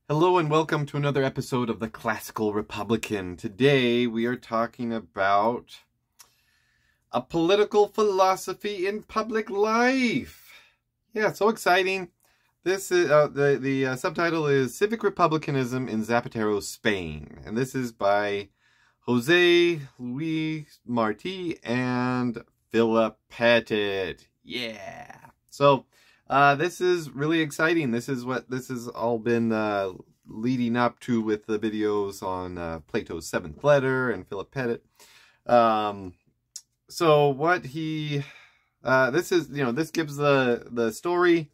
Hello and welcome to another episode of the Classical Republican. Today we are talking about a political philosophy in public life. Yeah, so exciting. This is the subtitle is Civic Republicanism in Zapatero, Spain, and this is by Jose Luis Marti and Philip Pettit. Yeah. So this is really exciting. This is what this has all been leading up to with the videos on Plato's Seventh Letter and Philip Pettit. So what he this is, this gives the story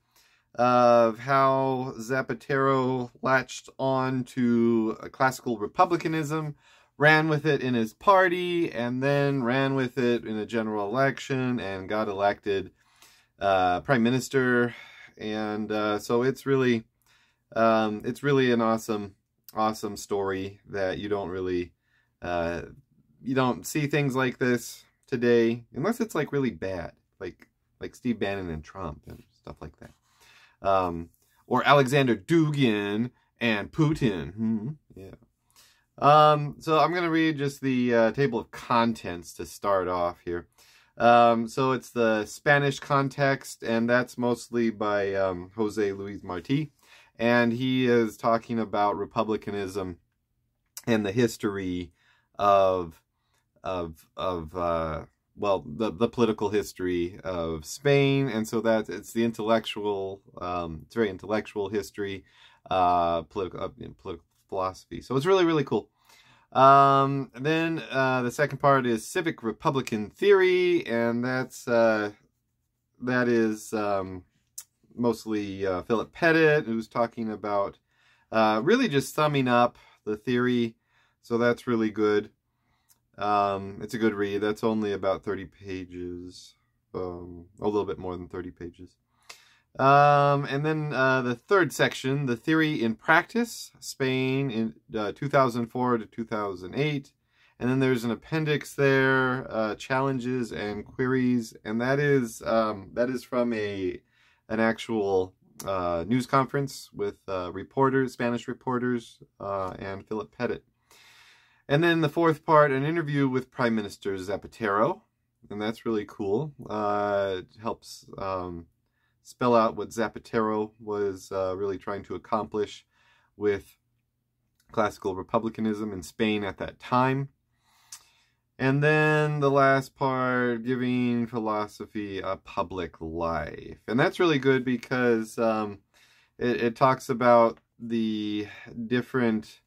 of how Zapatero latched on to classical republicanism, ran with it in his party, and then ran with it in a general election and got elected prime minister. And so it's really an awesome story that you don't really you don't see things like this today unless it's like really bad, like Steve Bannon and Trump and stuff like that, or Alexander Dugin and Putin. Yeah. So I'm gonna read just the table of contents to start off here. So it's the Spanish context, and that's mostly by Jose Luis Marti, and he is talking about republicanism and the history of well, the political history of Spain. And so that it's the intellectual, it's very intellectual history, political philosophy. So it's really cool. Then the second part is civic republican theory, and that is mostly Philip Pettit, who's talking about really just summing up the theory. So that's really good. It's a good read. That's only about 30 pages, a little bit more than 30 pages. And then the third section, the theory in practice, Spain in 2004 to 2008. And then there's an appendix there, challenges and queries, and that is from an actual news conference with reporters, Spanish reporters, and Philip Pettit. And then the fourth part, an interview with Prime Minister Zapatero, and that's really cool. It helps spell out what Zapatero was really trying to accomplish with classical republicanism in Spain at that time. And then the last part, giving philosophy a public life. And that's really good because it talks about the different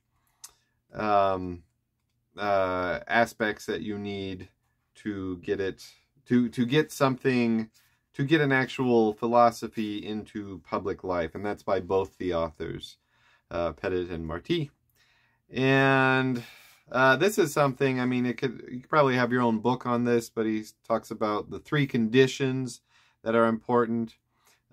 aspects that you need to get it, to get something, to get an actual philosophy into public life. And that's by both the authors, Pettit and Marti. And this is something, I mean, you could probably have your own book on this, but he talks about the 3 conditions that are important.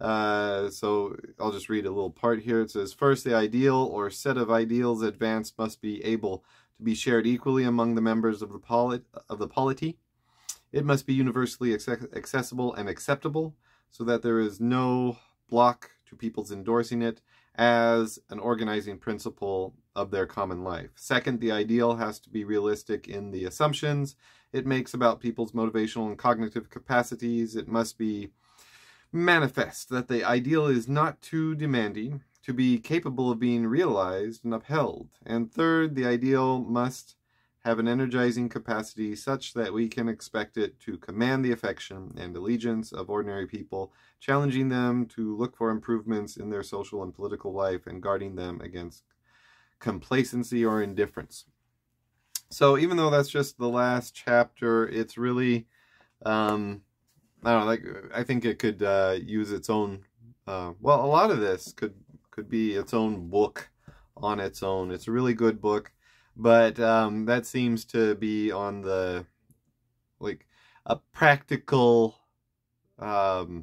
So I'll just read a little part here. It says, first, the ideal or set of ideals advanced must be able to be shared equally among the members of the polity. It must be universally accessible and acceptable, so that there is no block to people's endorsing it as an organizing principle of their common life. Second, the ideal has to be realistic in the assumptions it makes about people's motivational and cognitive capacities. It must be manifest that the ideal is not too demanding to be capable of being realized and upheld. And third, the ideal must have an energizing capacity such that we can expect it to command the affection and allegiance of ordinary people, challenging them to look for improvements in their social and political life and guarding them against complacency or indifference. So even though that's just the last chapter, it's really, I don't know, I think it could use its own, well, a lot of this could be its own book on its own. It's a really good book. But that seems to be on the, like, a practical, it's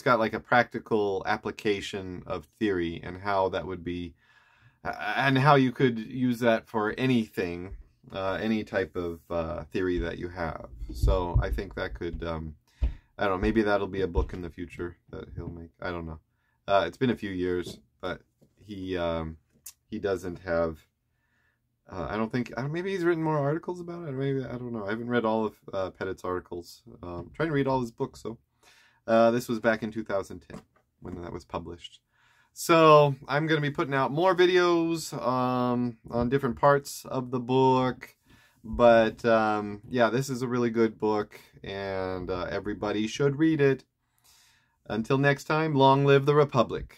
got like a practical application of theory and how that would be, and how you could use that for anything, any type of theory that you have. So I think that could, I don't know, maybe that'll be a book in the future that he'll make. I don't know. It's been a few years, but he doesn't have. I don't think. Maybe he's written more articles about it. Maybe, I don't know. I haven't read all of Pettit's articles. I'm trying to read all his books. So this was back in 2010 when that was published. So I'm going to be putting out more videos on different parts of the book. But yeah, this is a really good book, and everybody should read it. Until next time, long live the Republic.